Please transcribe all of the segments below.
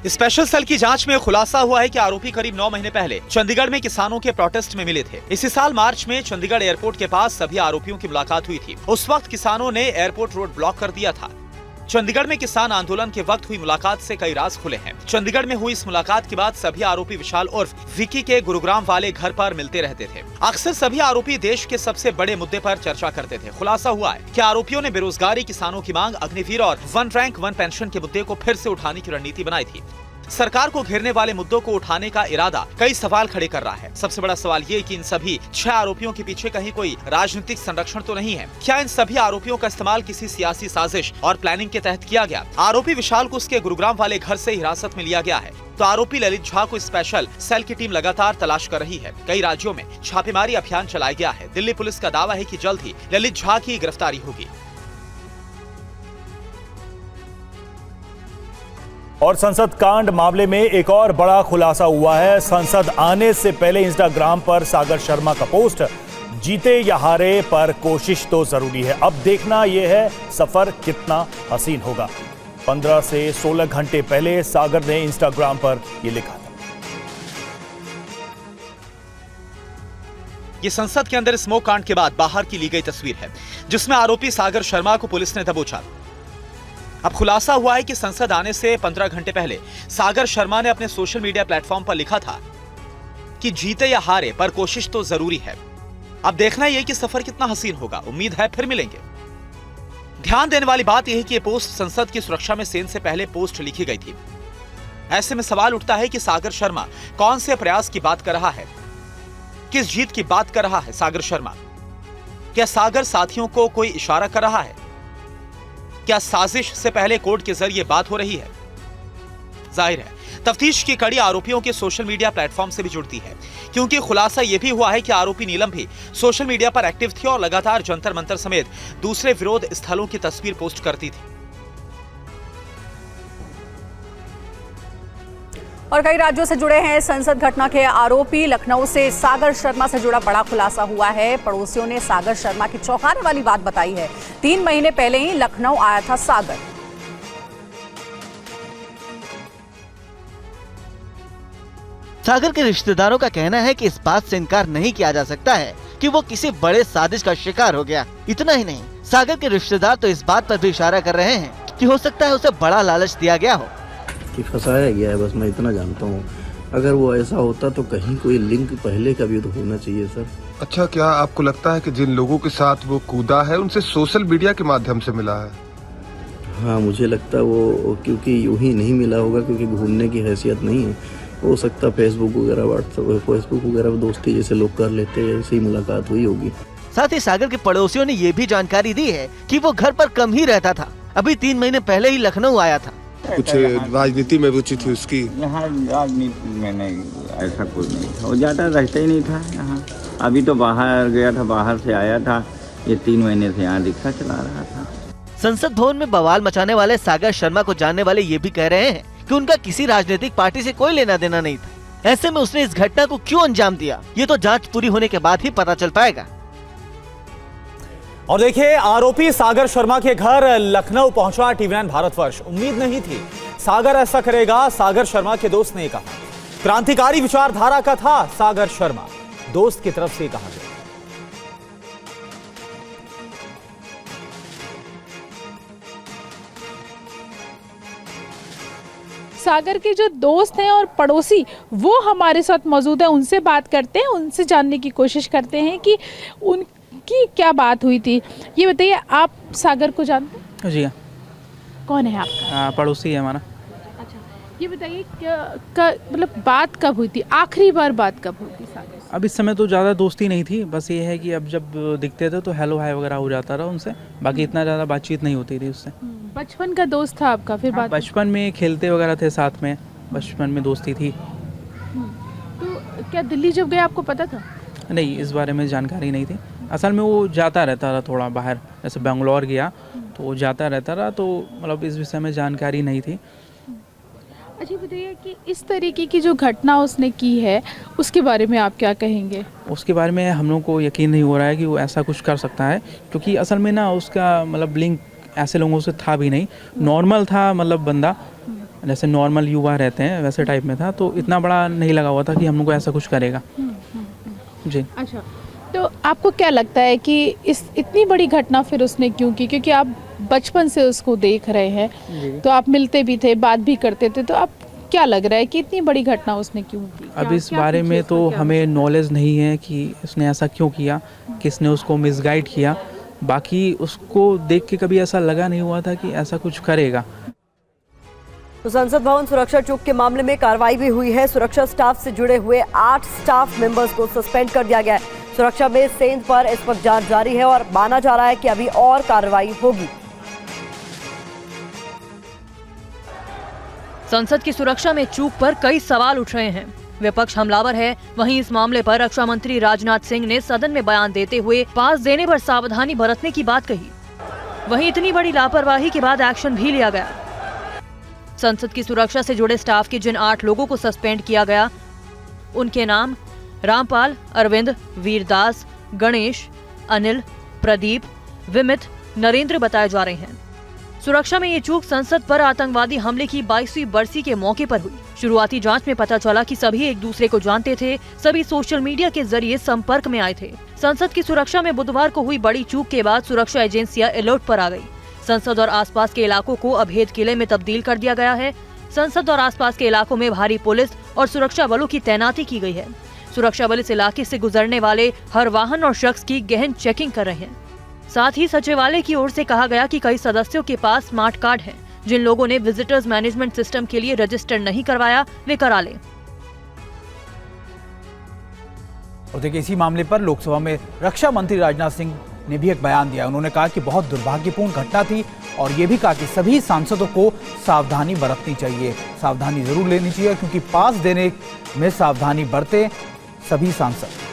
Special cell की जांच में खुलासा हुआ है कि आरोपी करीब 9 महीने पहले चंडीगढ़ में किसानों के प्रोटेस्ट में मिले थे। इसी साल मार्च में चंडीगढ़ एयरपोर्ट के पास सभी आरोपियों की मुलाकात हुई थी। उस वक्त किसानों ने एयरपोर्ट रोड ब्लॉक कर दिया था। चंडीगढ़ में किसान आंदोलन के वक्त हुई मुलाकात से कई राज खुले हैं। चंडीगढ़ में हुई इस मुलाकात के बाद सभी आरोपी विशाल उर्फ विकी के गुरुग्राम वाले घर पर मिलते रहते थे। अक्सर सभी आरोपी देश के सबसे बड़े मुद्दे पर चर्चा करते थे। खुलासा हुआ है कि आरोपियों ने बेरोजगारी, किसानों की मांग, अग्निवीर और 1 रैंक 1 पेंशन के मुद्दे को फिर से उठाने की रणनीति बनाई थी। सरकार को घेरने वाले मुद्दों को उठाने का इरादा कई सवाल खड़े कर रहा है। सबसे बड़ा सवाल ये कि इन सभी 6 आरोपियों के पीछे कहीं कोई राजनीतिक संरक्षण तो नहीं है। क्या इन सभी आरोपियों का इस्तेमाल किसी सियासी साजिश और प्लानिंग के तहत किया गया? आरोपी विशाल को उसके गुरुग्राम वाले घर से हिरासत में लिया गया है, तो आरोपी ललित झा को स्पेशल सेल की टीम लगातार तलाश कर रही है। कई राज्यों में छापेमारी अभियान चलाया गया है। दिल्ली पुलिस का दावा है कि जल्द ही ललित झा की गिरफ्तारी होगी। और संसद कांड मामले में एक और बड़ा खुलासा हुआ है। संसद आने से पहले इंस्टाग्राम पर सागर शर्मा का पोस्ट, जीते या हारे पर कोशिश तो जरूरी है। अब देखना यह है सफर कितना हसीन होगा। 15 से 16 घंटे पहले सागर ने इंस्टाग्राम पर यह लिखा था। ये संसद के अंदर स्मोक कांड के बाद बाहर की ली गई तस्वीर है, जिसमें आरोपी सागर शर्मा को पुलिस ने दबोचा। अब खुलासा हुआ है कि संसद आने से 15 घंटे पहले सागर शर्मा ने अपने सोशल मीडिया प्लेटफॉर्म पर लिखा था कि जीते या हारे पर कोशिश तो जरूरी है। अब देखना यह कि सफर कितना हसीन होगा। उम्मीद है फिर मिलेंगे। ध्यान देने वाली बात यह है कि यह पोस्ट संसद की सुरक्षा में सेन से पहले पोस्ट लिखी गई थी। ऐसे में सवाल उठता है कि सागर शर्मा कौन से प्रयास की बात कर रहा है, किस जीत की बात कर रहा है सागर शर्मा? क्या सागर साथियों को कोई इशारा कर रहा है? क्या साजिश से पहले कोर्ट के जरिए बात हो रही है? जाहिर है तफ्तीश की कड़ी आरोपियों के सोशल मीडिया प्लेटफॉर्म से भी जुड़ती है, क्योंकि खुलासा यह भी हुआ है कि आरोपी नीलम भी सोशल मीडिया पर एक्टिव थी और लगातार जंतर मंतर समेत दूसरे विरोध स्थलों की तस्वीर पोस्ट करती थी। और कई राज्यों से जुड़े हैं संसद घटना के आरोपी। लखनऊ से सागर शर्मा से जुड़ा बड़ा खुलासा हुआ है। पड़ोसियों ने सागर शर्मा की चौंकाने वाली बात बताई है। 3 महीने पहले ही लखनऊ आया था सागर। सागर के रिश्तेदारों का कहना है कि इस बात से इनकार नहीं किया जा सकता है कि वो किसी बड़े साजिश का शिकार हो गया। इतना ही नहीं, सागर के रिश्तेदार तो इस बात पर भी इशारा कर रहे हैं कि हो सकता है उसे बड़ा लालच दिया गया हो, कि फंसाया गया है। बस मैं इतना जानता हूँ। अगर वो ऐसा होता तो कहीं कोई लिंक पहले का भी तो होना चाहिए सर। अच्छा, क्या आपको लगता है कि जिन लोगों के साथ वो कूदा है उनसे सोशल मीडिया के माध्यम से मिला है? हाँ, मुझे लगता है वो क्योंकि यूं ही नहीं मिला होगा, क्योंकि घूमने की हैसियत नहीं है। हो सकता फेसबुक वगैरह, व्हाट्सएप, फेसबुक वगैरह दोस्ती जैसे लोग कर लेते हैं, ऐसी मुलाकात हुई होगी। साथ ही सागर के पड़ोसियों ने ये भी जानकारी दी है कि वो घर पर कम ही रहता था। अभी 3 महीने पहले ही लखनऊ आया था। कुछ राजनीति में रुचि थी उसकी? यहाँ राजनीति में नहीं, ऐसा कुछ नहीं था। वो ज़्यादा रहता ही नहीं था यहाँ। अभी तो बाहर गया था, बाहर से आया था। ये 3 महीने से यहाँ रिक्शा चला रहा था। संसद भवन में बवाल मचाने वाले सागर शर्मा को जानने वाले ये भी कह रहे हैं कि उनका किसी राजनीतिक पार्टी से कोई लेना देना नहीं था। ऐसे में उसने इस घटना को क्यों अंजाम दिया, ये तो जांच पूरी होने के बाद ही पता चल पाएगा। और देखिए, आरोपी सागर शर्मा के घर लखनऊ पहुंचा टीवी9 भारतवर्ष। उम्मीद नहीं थी सागर ऐसा करेगा। सागर शर्मा के दोस्त ने कहा, क्रांतिकारी विचारधारा का था सागर शर्मा, दोस्त की तरफ से कहा गया। सागर के जो दोस्त हैं और पड़ोसी वो हमारे साथ मौजूद है। उनसे बात करते हैं, उनसे जानने की कोशिश करते हैं कि उनकी क्या बात हुई थी। ये बताइए, आप सागर को जानते हैं? जी हाँ। कौन है आपका? पड़ोसी है हमारा। अच्छा, ये बताइए मतलब बात कब हुई थी, आखिरी बार बात कब हुई थी सागर से? अब इस समय तो ज़्यादा दोस्ती नहीं थी। बस ये है कि अब जब दिखते थे तो हेलो हाय वगैरह हो जाता रहा उनसे। बाकी इतना ज़्यादा बातचीत नहीं होती थी उससे। बचपन का दोस्त था आपका? फिर बात बचपन में खेलते वगैरह थे साथ में, बचपन में दोस्ती थी। तो क्या दिल्ली जब गए आपको पता था? नहीं, इस बारे में जानकारी नहीं थी। असल में वो जाता रहता था थोड़ा बाहर, जैसे बेंगलोर गया तो वो जाता रहता रहा, तो मतलब इस विषय में जानकारी नहीं थी। अच्छा, बताइए कि इस तरीके की जो घटना उसने की है उसके बारे में आप क्या कहेंगे? उसके बारे में हम लोग को यकीन नहीं हो रहा है कि वो ऐसा कुछ कर सकता है, क्योंकि असल में ना उसका मतलब लिंक ऐसे लोगों से था भी नहीं, नॉर्मल था, मतलब बंदा जैसे नॉर्मल युवा रहते हैं वैसे टाइप में था, तो इतना बड़ा नहीं लगा हुआ था कि हम लोग को ऐसा कुछ करेगा। जी। अच्छा, तो आपको क्या लगता है कि इस इतनी बड़ी घटना फिर उसने क्यों की? क्योंकि आप बचपन से उसको देख रहे हैं, तो आप मिलते भी थे, बात भी करते थे, तो आप क्या लग रहा है कि इतनी बड़ी घटना उसने क्यों की? अब इस बारे में तो हमें नॉलेज नहीं है कि उसने ऐसा क्यों किया, किसने उसको मिसगाइड किया। बाकी उसको देख के कभी ऐसा लगा नहीं हुआ था कि ऐसा कुछ करेगा। तो संसद भवन सुरक्षा चूक के मामले में कार्रवाई भी हुई है। सुरक्षा स्टाफ से जुड़े हुए 8 स्टाफ मेंबर्स को सस्पेंड कर दिया गया है। सुरक्षा में सेंध पर इस वक्त जांच जारी है और माना जा रहा है कि अभी और कार्रवाई होगी। संसद की सुरक्षा में चूक पर कई सवाल उठ रहे हैं। विपक्ष हमलावर है, वहीं इस मामले पर रक्षा मंत्री राजनाथ सिंह ने सदन में बयान देते हुए पास देने पर सावधानी बरतने की बात कही। वहीं इतनी बड़ी लापरवाही के बाद एक्शन भी लिया गया। संसद की सुरक्षा से जुड़े स्टाफ के जिन 8 लोगों को सस्पेंड किया गया, उनके नाम रामपाल, अरविंद, वीरदास, गणेश, अनिल, प्रदीप, विमित, नरेंद्र बताए जा रहे हैं। सुरक्षा में ये चूक संसद पर आतंकवादी हमले की 22वीं बरसी के मौके पर हुई। शुरुआती जांच में पता चला कि सभी एक दूसरे को जानते थे, सभी सोशल मीडिया के जरिए संपर्क में आए थे। संसद की सुरक्षा में बुधवार को हुई बड़ी चूक के बाद सुरक्षा एजेंसियां अलर्ट पर आ गई। संसद और आसपास के इलाकों को अभेद किले में तब्दील कर दिया गया है। संसद और आसपास के इलाकों में भारी पुलिस और सुरक्षा बलों की तैनाती की गई है। सुरक्षा बल इस इलाके से गुजरने वाले हर वाहन और शख्स की गहन चेकिंग कर रहे हैं। साथ ही सचिवालय की ओर से कहा गया कि कई सदस्यों के पास स्मार्ट कार्ड हैं। जिन लोगों ने विजिटर्स मैनेजमेंट सिस्टम के लिए रजिस्टर नहीं करवाया, वे करा लें। और देखिए, इसी मामले पर लोकसभा में रक्षा मंत्री राजनाथ सिंह ने भी एक बयान दिया। उन्होंने कहा कि बहुत दुर्भाग्यपूर्ण घटना थी और ये भी कहा कि सभी सांसदों को सावधानी बरतनी चाहिए, सावधानी जरूर लेनी चाहिए, क्योंकि पास देने में सावधानी बरते सभी सांसद।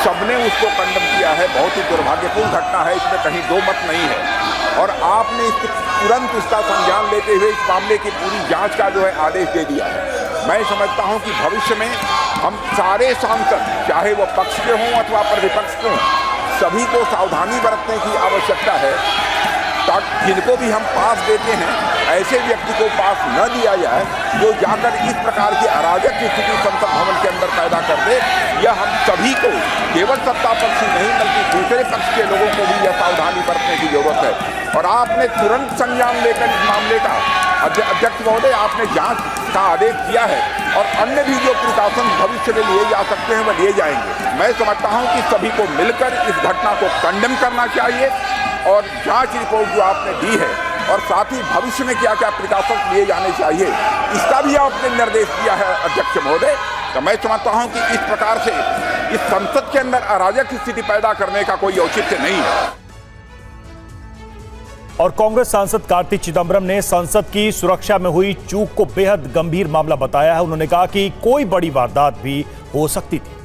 सबने उसको कंडम किया है, बहुत ही दुर्भाग्यपूर्ण घटना है, इसमें कहीं दो मत नहीं है। और आपने तुरंत इसका संज्ञान लेते हुए इस मामले की पूरी जांच का जो है आदेश दे दिया है। मैं समझता हूं कि भविष्य में हम सारे सांसद, चाहे वो पक्ष के हों अथवा प्रतिपक्ष के हों, सभी को सावधानी बरतने की आवश्यकता है, ताकि जिनको भी हम पास देते हैं ऐसे व्यक्ति को पास न दिया जाए जो जाकर इस प्रकार की अराजक स्थिति संसद भवन के अंदर पैदा कर दे। यह हम सभी को, केवल सत्ता पक्ष ही नहीं बल्कि दूसरे पक्ष के लोगों को भी यह सावधानी बरतने की जरूरत है। और आपने तुरंत संज्ञान लेकर इस मामले का, अध्यक्ष महोदय, आपने जांच का आदेश दिया है और अन्य भी जो प्रिकॉशन भविष्य में लिए जा सकते हैं वह लिए जाएंगे। मैं समझता हूं कि सभी को मिलकर इस घटना को कंडेम करना चाहिए और जांच रिपोर्ट जो आपने दी है और साथ ही भविष्य में क्या क्या प्रिकॉशन लिए जाने चाहिए, इसका भी आपने निर्देश दिया है अध्यक्ष महोदय। तो मैं समझता हूं कि इस प्रकार से इस संसद के अंदर अराजक स्थिति पैदा करने का कोई औचित्य नहीं है। और कांग्रेस सांसद कार्ति चिदंबरम ने संसद की सुरक्षा में हुई चूक को बेहद गंभीर मामला बताया है। उन्होंने कहा कि कोई बड़ी वारदात भी हो सकती थी।